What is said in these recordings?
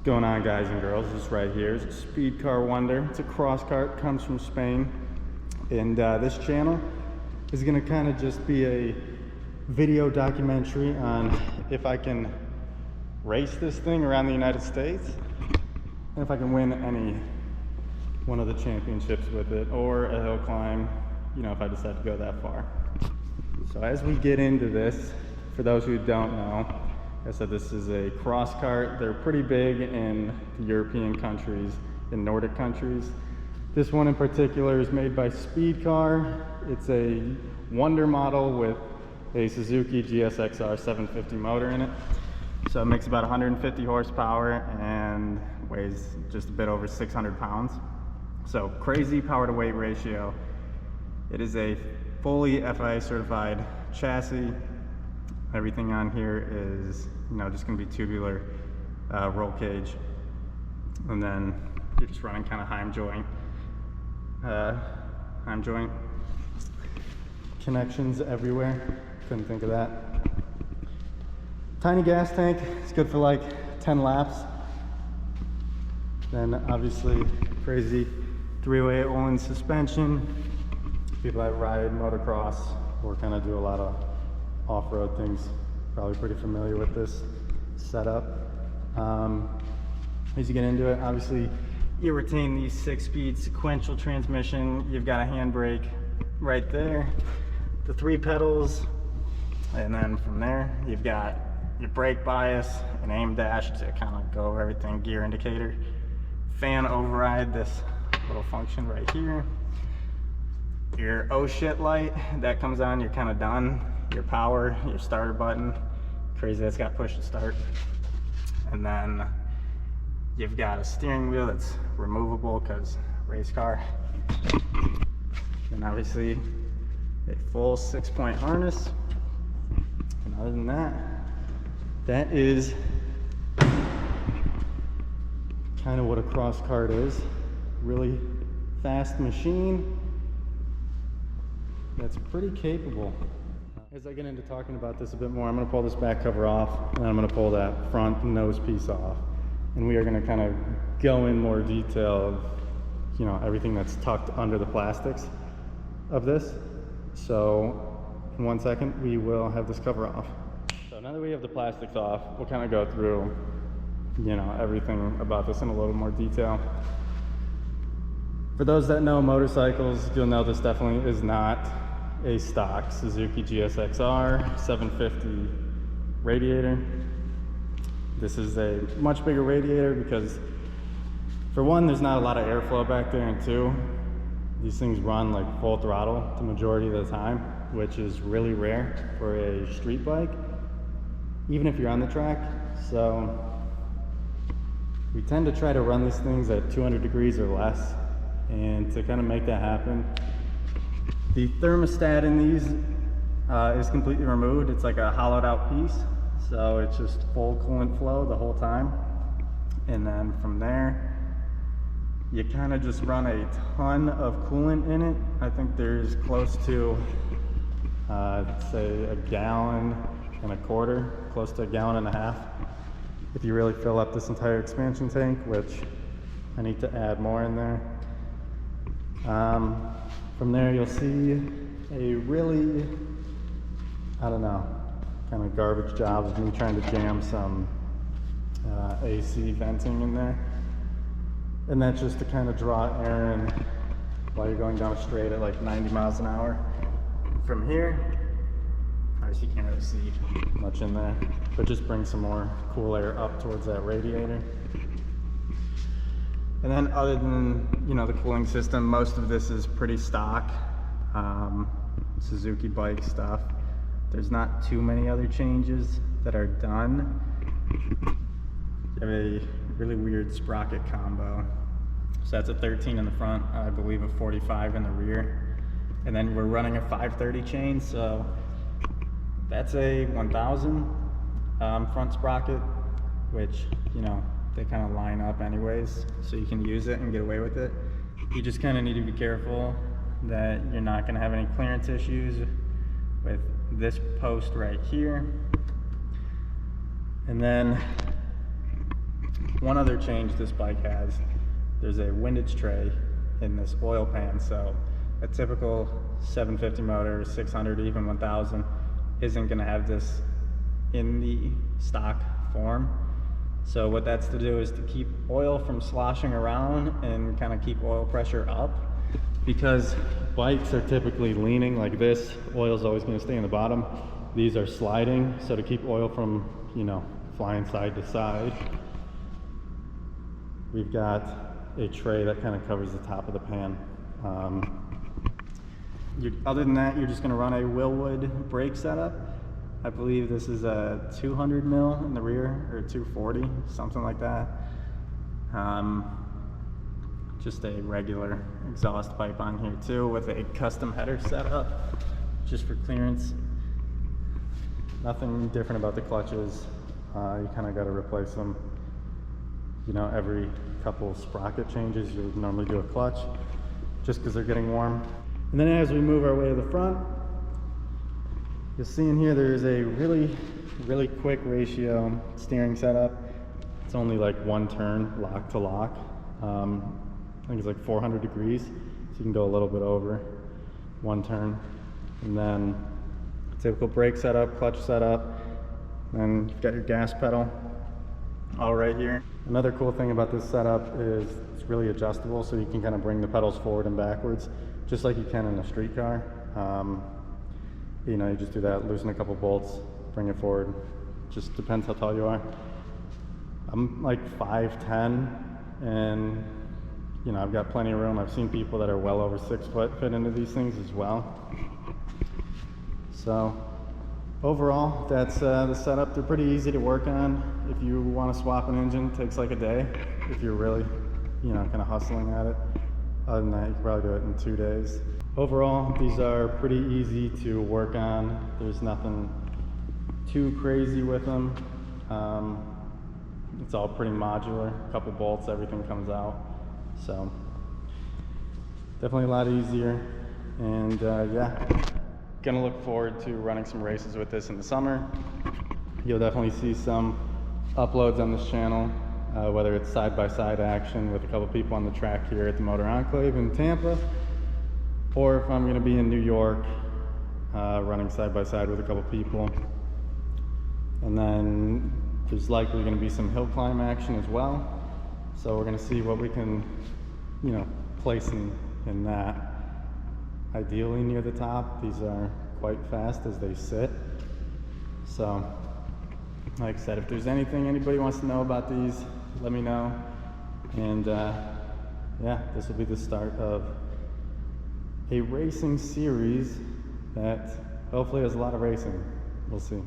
Going on, guys and girls? This right here is a speed car wonder. It's a Crosskart, comes from Spain, and this channel is going to kind of just be a video documentary on if I can race this thing around the United States and if I can win any one of the championships with it, or a hill climb, you know, if I decide to go that far. So as we get into this, for those who don't know, like I said, this is a Crosskart. They're pretty big in the European countries, in Nordic countries. This one in particular is made by Speed Car. It's a Wonder model with a Suzuki GSXR750 motor in it. So it makes about 150 horsepower and weighs just a bit over 600 pounds. So crazy power to weight ratio. It is a fully FIA certified chassis. Everything on here is, you know, just going to be tubular roll cage, and then you're just running kind of heim joint connections everywhere. Couldn't think of that. Tiny gas tank. It's good for like 10 laps. Then obviously crazy three-way Olin suspension. People that ride motocross or kind of do a lot of off-road things probably pretty familiar with this setup. As you get into it, obviously you retain the 6-speed sequential transmission. You've got a handbrake right there, the 3 pedals, and then from there you've got your brake bias and aim dash to kind of go over everything, gear indicator, fan override, this little function right here, your oh shit light that comes on, you're kind of done, your power, your starter button, crazy that's got push to start, and then you've got a steering wheel that's removable because race car, and obviously a full 6-point harness. And other than that, that is kind of what a Crosskart is. Really fast machine that's pretty capable. As I get into talking about this a bit more, I'm going to pull this back cover off, and I'm going to pull that front nose piece off, and we are going to kind of go in more detail of, you know, everything that's tucked under the plastics of this. So in 1 second we will have this cover off. So now that we have the plastics off, we'll kind of go through, you know, everything about this in a little more detail. For those that know motorcycles, you'll know this definitely is not a stock Suzuki GSXR750 radiator. This is a much bigger radiator because, for one, there's not a lot of airflow back there, and two, these things run like full throttle the majority of the time, which is really rare for a street bike, even if you're on the track. So we tend to try to run these things at 200 degrees or less, and to kind of make that happen, the thermostat in these is completely removed. It's like a hollowed out piece, so it's just full coolant flow the whole time. And then from there, you kind of just run a ton of coolant in it. I think there's close to, say, 1.25 gallons, close to 1.5 gallons, if you really fill up this entire expansion tank, which I need to add more in there. From there you'll see a really, I don't know, kind of garbage job of me trying to jam some AC venting in there. And that's just to kind of draw air in while you're going down a straight at like 90 miles an hour. From here, obviously you can't really see much in there, but just bring some more cool air up towards that radiator. And then other than, you know, the cooling system, most of this is pretty stock Suzuki bike stuff. There's not too many other changes that are done. You have a really weird sprocket combo. So that's a 13 in the front, I believe a 45 in the rear. And then we're running a 530 chain, so that's a 1000 front sprocket, which, you know, they kind of line up anyways, so you can use it and get away with it. You just kind of need to be careful that you're not going to have any clearance issues with this post right here. And then One other change this bike has, there's a windage tray in this oil pan. So a typical 750 motor, 600, even 1000 isn't going to have this in the stock form. So what that's to do is to keep oil from sloshing around and kind of keep oil pressure up, because bikes are typically leaning like this. Oil's always going to stay in the bottom. These are sliding, so to keep oil from, you know, flying side to side, we've got a tray that kind of covers the top of the pan. Other than that, you're just going to run a Willwood brake setup. I believe this is a 200 mil in the rear, or 240, something like that. Just a regular exhaust pipe on here too, with a custom header setup just for clearance. Nothing different about the clutches. You kind of got to replace them, you know, every couple sprocket changes. You normally do a clutch just because they're getting warm. And then as we move our way to the front, you'll see in here there's a really quick ratio steering setup. It's only like one turn, lock to lock. I think it's like 400 degrees, so you can go a little bit over one turn. And then typical brake setup, clutch setup, and you've got your gas pedal all right here. Another cool thing about this setup is it's really adjustable, so you can kind of bring the pedals forward and backwards, just like you can in a street car. You know, you just do that, loosen a couple bolts, bring it forward. Just depends how tall you are. I'm like 5'10", and you know, I've got plenty of room. I've seen people that are well over 6 foot fit into these things as well. So overall, that's the setup. They're pretty easy to work on. If you want to swap an engine, it takes like a day. If you're really, you know, kind of hustling at it. Other than that, you can probably do it in 2 days. Overall, these are pretty easy to work on. There's nothing too crazy with them. It's all pretty modular. A couple bolts, everything comes out. So definitely a lot easier. And yeah, gonna look forward to running some races with this in the summer. You'll definitely see some uploads on this channel, whether it's side-by-side action with a couple people on the track here at the Motor Enclave in Tampa, or if I'm going to be in New York running side-by-side with a couple people. And then there's likely going to be some hill climb action as well, so we're going to see what we can, you know, place in that. Ideally near the top. These are quite fast as they sit. So like I said, if there's anything anybody wants to know about these, let me know. And yeah, this will be the start of a racing series that hopefully has a lot of racing. We'll see.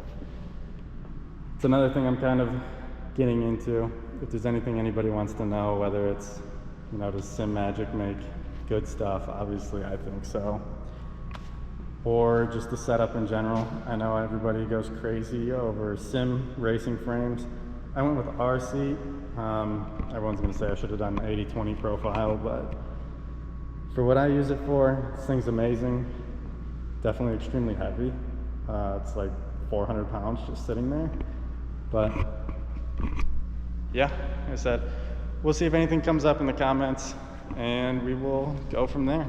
So it's another thing I'm kind of getting into. If there's anything anybody wants to know, whether it's, you know, does Sim Magic make good stuff? Obviously I think so. Or just the setup in general. I know everybody goes crazy over sim racing frames. I went with RC. Everyone's gonna say I should have done an 80-20 profile, but for what I use it for, this thing's amazing. Definitely extremely heavy. It's like 400 pounds just sitting there. But yeah, like I said, we'll see if anything comes up in the comments and we will go from there.